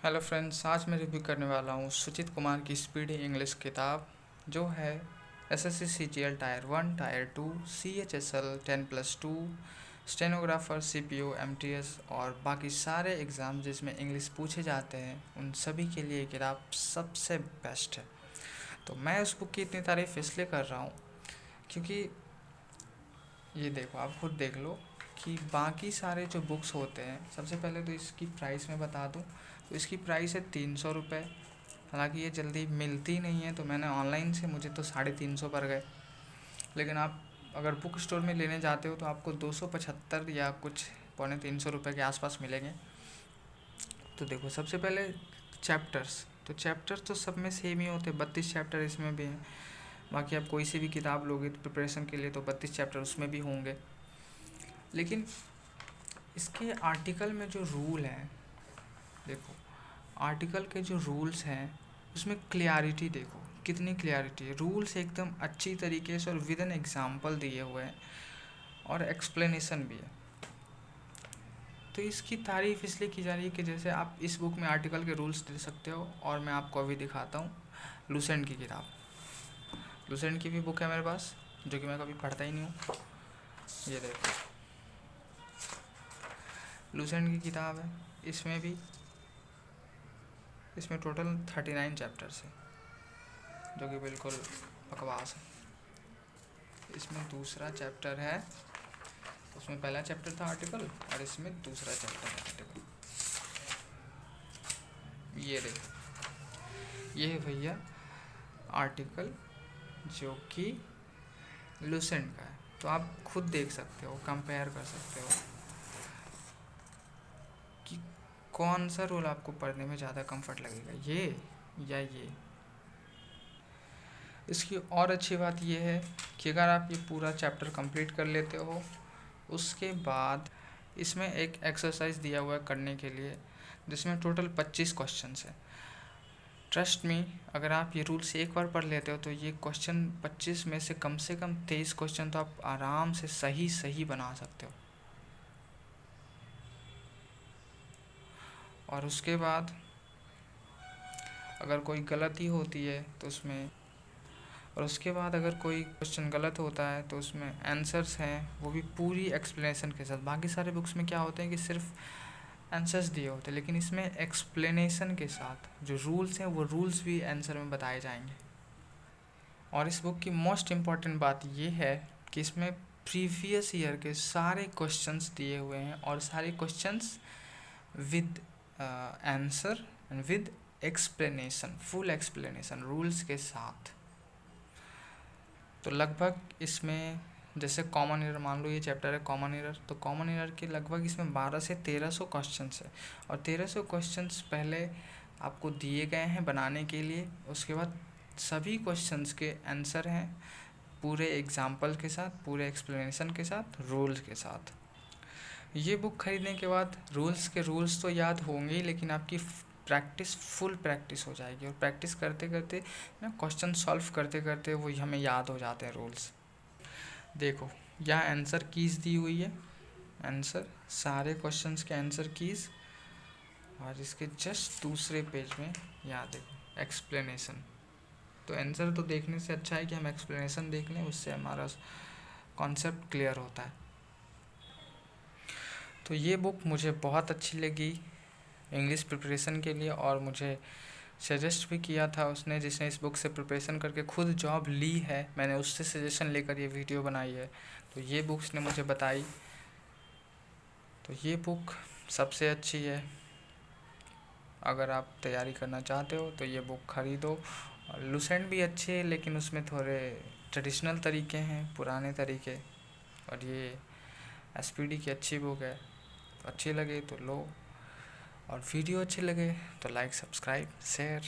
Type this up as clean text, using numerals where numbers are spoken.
Hello friends, आज मैं review करने वाला हूँ सुचित कुमार की स्पीडी इंग्लिश किताब जो है SSC CGL tyre 1, tyre 2, CHSL 10+2, stenographer, CPO, MTS और बाकी सारे एग्ज़ाम जिसमें इंग्लिश पूछे जाते हैं उन सभी के लिए ये किताब सबसे बेस्ट है। तो मैं उस बुक की इतनी तारीफ़ इसलिए कर रहा हूँ क्योंकि ये देखो, आप खुद देख लो कि बाकी सारे जो बुक्स होते हैं, सबसे पहले तो इसकी प्राइस मैं बता दूं तो इसकी प्राइस है 300 रुपये। हालांकि ये जल्दी मिलती नहीं है तो मैंने ऑनलाइन से, मुझे तो 350 पर गए। लेकिन आप अगर बुक स्टोर में लेने जाते हो तो आपको 275 या कुछ 250 रुपये के आसपास मिलेंगे। तो देखो, सबसे पहले चैप्टर्स, तो चैप्टर तो सब में सेम ही होते हैं, 32 चैप्टर इसमें भी हैं। बाकी आप कोई सी भी किताब लोगे तो प्रिपरेशन के लिए तो 32 चैप्टर उसमें भी होंगे। लेकिन इसके आर्टिकल में जो रूल हैं, देखो आर्टिकल के जो रूल्स हैं उसमें क्लियरिटी देखो, कितनी क्लियरिटी है। रूल्स एकदम अच्छी तरीके से और विद एन एग्जाम्पल दिए हुए हैं और एक्सप्लेनेशन भी है। तो इसकी तारीफ़ इसलिए की जा रही है कि जैसे आप इस बुक में आर्टिकल के रूल्स दे सकते हो। और मैं आपको अभी दिखाता हूँ लुसेंट की किताब। लुसेंट की भी बुक है मेरे पास, जो कि मैं कभी पढ़ता ही नहीं हूँ। ये देखो, लुसेंट की किताब है। इसमें टोटल 39 चैप्टर्स है, जो कि बिल्कुल बकवास है। इसमें दूसरा चैप्टर है, उसमें पहला चैप्टर था आर्टिकल और इसमें दूसरा चैप्टर है आर्टिकल। ये देखो, ये है भैया आर्टिकल जो कि लुसेंट का है। तो आप खुद देख सकते हो, कंपेयर कर सकते हो कि कौन सा रूल आपको पढ़ने में ज़्यादा कंफर्ट लगेगा, ये या ये। इसकी और अच्छी बात ये है कि अगर आप ये पूरा चैप्टर कंप्लीट कर लेते हो, उसके बाद इसमें एक एक्सरसाइज दिया हुआ है करने के लिए, जिसमें टोटल 25 क्वेश्चंस है। ट्रस्ट मी, अगर आप ये रूल्स एक बार पढ़ लेते हो तो ये क्वेश्चन 25 में से कम 23 क्वेश्चन तो आप आराम से सही बना सकते हो। और उसके बाद अगर कोई गलती होती है तो उसमें, और उसके बाद अगर कोई क्वेश्चन गलत होता है तो उसमें आंसर्स हैं, वो भी पूरी एक्सप्लेनेशन के साथ। बाकी सारे बुक्स में क्या होते हैं कि सिर्फ आंसर्स दिए होते हैं, लेकिन इसमें एक्सप्लेनेशन के साथ जो रूल्स हैं वो रूल्स भी आंसर में बताए जाएंगे। और इस बुक की मोस्ट इम्पॉर्टेंट बात ये है कि इसमें प्रीवियस ईयर के सारे क्वेश्चंस दिए हुए हैं और सारे questions with answer and with explanation, full explanation rules के साथ। तो लगभग इसमें जैसे कॉमन एरर, मान लो ये चैप्टर है कॉमन एरर, तो कॉमन एरर के लगभग इसमें 12 से 1300 क्वेश्चंस है। और 1300 क्वेश्चंस पहले आपको दिए गए हैं बनाने के लिए। उसके बाद सभी क्वेश्चंस के आंसर हैं पूरे एग्जाम्पल के साथ, पूरे एक्सप्लेनेशन के साथ, रूल्स के साथ। ये बुक खरीदने के बाद रूल्स तो याद होंगे ही, लेकिन आपकी फुल प्रैक्टिस हो जाएगी। और प्रैक्टिस करते करते ना, क्वेश्चन सॉल्व करते करते वो हमें याद हो जाते हैं रूल्स। देखो, यहाँ आंसर कीज़ दी हुई है, आंसर, सारे क्वेश्चंस के आंसर कीज़। और इसके जस्ट दूसरे पेज में यहाँ देखो एक्सप्लेनेशन। तो आंसर तो देखने से अच्छा है कि हम एक्सप्लेनेशन देख लें, उससे हमारा कॉन्सेप्ट क्लियर होता है। तो ये बुक मुझे बहुत अच्छी लगी इंग्लिश प्रिपरेशन के लिए, और मुझे सजेस्ट भी किया था उसने, जिसने इस बुक से प्रिपरेशन करके खुद जॉब ली है। मैंने उससे सजेशन लेकर ये वीडियो बनाई है, तो ये बुक उसने मुझे बताई। तो ये बुक सबसे अच्छी है। अगर आप तैयारी करना चाहते हो तो ये बुक ख़रीदो। और लुसेंट भी अच्छे है, लेकिन उसमें थोड़े ट्रेडिशनल तरीके हैं, पुराने तरीके। और ये एसपीडी की अच्छी बुक है, तो अच्छी लगे तो लो। और वीडियो अच्छे लगे तो लाइक, सब्सक्राइब, शेयर।